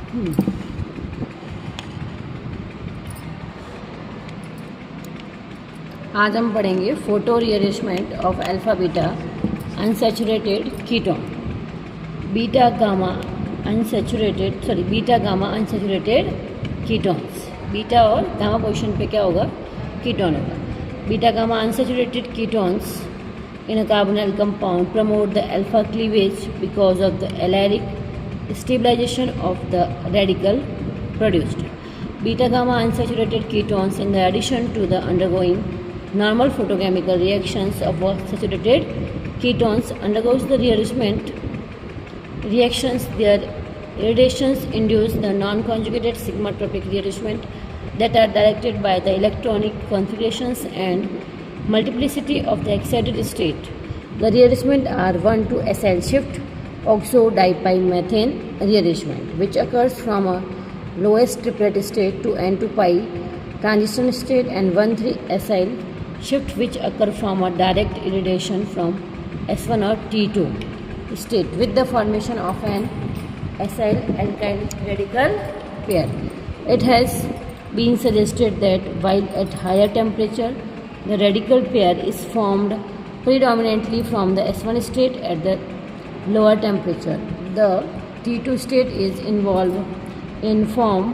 आज हम पढ़ेंगे photo rearrangement of alpha beta unsaturated ketone, beta gamma unsaturated ketones. Beta और गामा पोजीशन पे क्या होगा? कीटोन होगा। Beta gamma unsaturated ketones in a carbonyl compound promote the alpha cleavage because of the allelic stabilization of the radical produced. Beta gamma unsaturated ketones, in addition to the undergoing normal photochemical reactions of saturated ketones, undergoes the rearrangement reactions. Their irradiations induce the non-conjugated sigma-tropic rearrangement that are directed by the electronic configurations and multiplicity of the excited state. The rearrangement are 1,2-acyl shift oxo-dipymethane rearrangement, which occurs from a lowest triplet state to N2-pi transition state, and 1,3-acyl shift, which occur from a direct irradiation from S1 or T2 state with the formation of an acyl alkyl radical pair. It has been suggested that while at higher temperature, the radical pair is formed predominantly from the S1 state. At the lower temperature, the T2 state is involved in form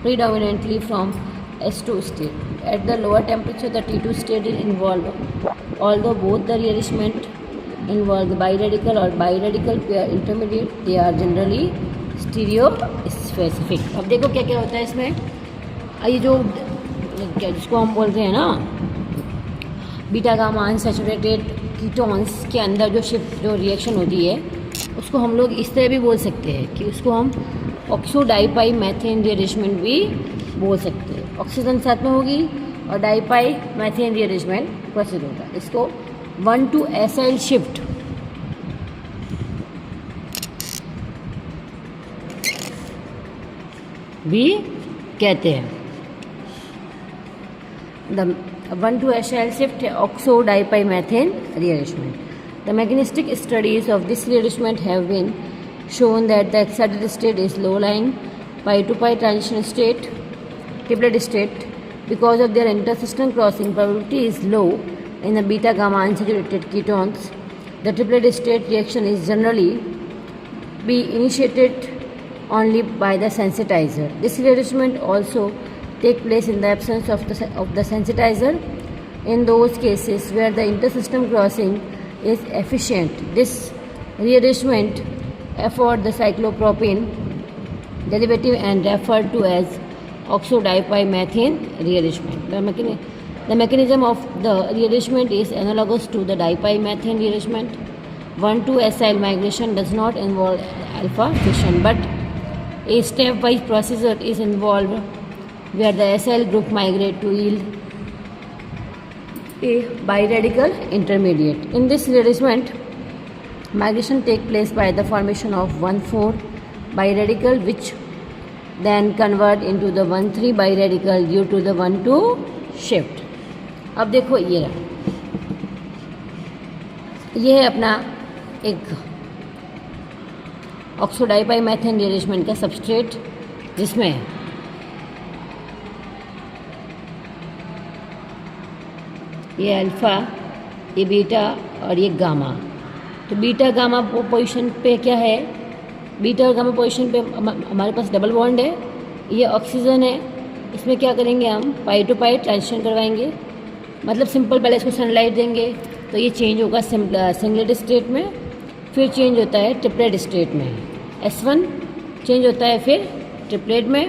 predominantly from S2 state. At the lower temperature, the T2 state is involved, although both the rearrangement involve the biradical or biradical pair intermediate, they are generally stereo specific. अब देखो क्या क्या होता है इसमें। ये जो क्या जिसको हम बोल रहे हैं ना बीटा गामा अनसैचुरेटेड कीटोन्स के अंदर जो शिफ्ट जो रिएक्शन होती है उसको हम लोग इस तरह भी बोल सकते हैं कि उसको हम ऑक्सो डाइपाइमेथेन रीअरेंजमेंट भी बोल सकते हैं। ऑक्सीजन साथ में होगी और डाइपाइमेथेन रीअरेंजमेंट प्रोसीड होगा। इसको 1,2-acyl शिफ्ट भी कहते हैं। The 1,2-acyl shift oxo-dipymethane rearrangement. The mechanistic studies of this rearrangement have been shown that the excited state is low-lying pi-to-pi transition state, triplet state. Because of their intersystem crossing probability is low in the beta-gamma unsaturated ketones, the triplet state reaction is generally be initiated only by the sensitizer. This rearrangement also take place in the absence of the sensitizer in those cases where the intersystem crossing is efficient. This rearrangement afford the cyclopropene derivative and referred to as oxo-dipymethane rearrangement. The mechanism of the rearrangement is analogous to the dipymethane rearrangement. 1,2-acyl migration does not involve alpha fission, but a stepwise procedure is involved where the acyl group migrate to yield a biradical intermediate. In this rearrangement, migration takes place by the formation of 1,4 biradical, which then convert into the 1,3 biradical due to the 1,2 shift. अब देखो ये है अपना एक ऑक्सोडाइपाइमेथेन rearrangement का substrate, जिसमें ये alpha, ये बीटा और ये गामा। तो बीटा गामा पोजीशन पे क्या है? बीटा और गामा पोजीशन पे हमारे पास डबल बॉन्ड है, ये ऑक्सीजन है। इसमें क्या करेंगे हम? पाई टू पाई ट्रांजिशन करवाएंगे। मतलब सिंपल, पहले इसको सनलाइट देंगे तो ये चेंज होगा सिंगलेट स्टेट में, फिर चेंज होता है ट्रिपलेट स्टेट में। S1 चेंज होता है फिर ट्रिपलेट में।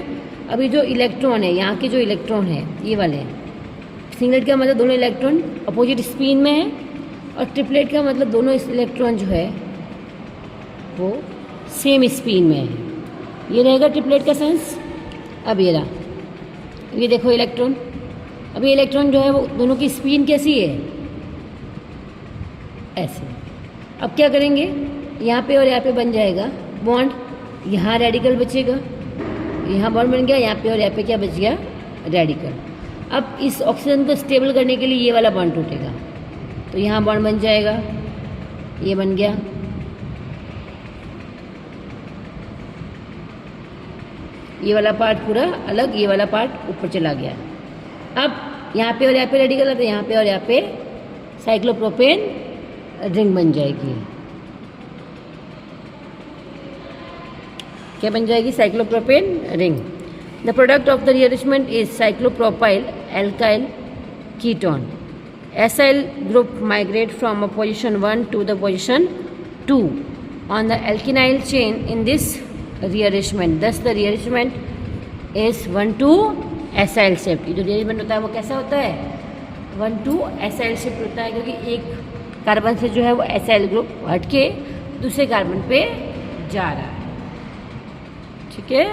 अभी जो इलेक्ट्रॉन है, यहाँ के जो इलेक्ट्रॉन है ये वाले हैं, सिंगलेट का मतलब दोनों इलेक्ट्रॉन अपोजिट स्पिन में है, और ट्रिपलेट का मतलब दोनों इलेक्ट्रॉन जो है वो सेम स्पिन में है। ये रहेगा ट्रिपलेट का सेंस। अब ये रहा, ये देखो इलेक्ट्रॉन। अभी इलेक्ट्रॉन जो है वो दोनों की स्पिन कैसी है? ऐसे। अब क्या करेंगे? यहाँ पे और यहाँ पे बन जाएगा बॉन्ड, यहाँ रेडिकल बचेगा, यहाँ बॉन्ड बन गया, यहाँ पे और यहाँ पे क्या बच गया? रेडिकल। अब इस ऑक्सीजन को स्टेबल करने के लिए ये वाला बॉन्ड टूटेगा, तो यहाँ बॉन्ड बन जाएगा, ये बन गया। ये वाला पार्ट पूरा अलग, ये वाला पार्ट ऊपर चला गया। अब यहाँ पे और यहाँ पे रेडी कर लेते हैं, यहाँ पे और यहाँ पे साइक्लोप्रोपेन रिंग बन जाएगी। क्या बन जाएगी? Cyclopropane ring. The product of the rearrangement is cyclopropyl alkyl ketone. Acyl group migrate from a position 1 to the position 2 on the alkynyl chain in this rearrangement. Thus the rearrangement is 1-2 acyl shift. ये जो rearrangement होता है वो कैसा होता है? 1-2 acyl shift होता है, क्योंकि एक कार्बन से जो है वो एसाइल ग्रुप हट के दूसरे कार्बन पे जा रहा है। ठीक है।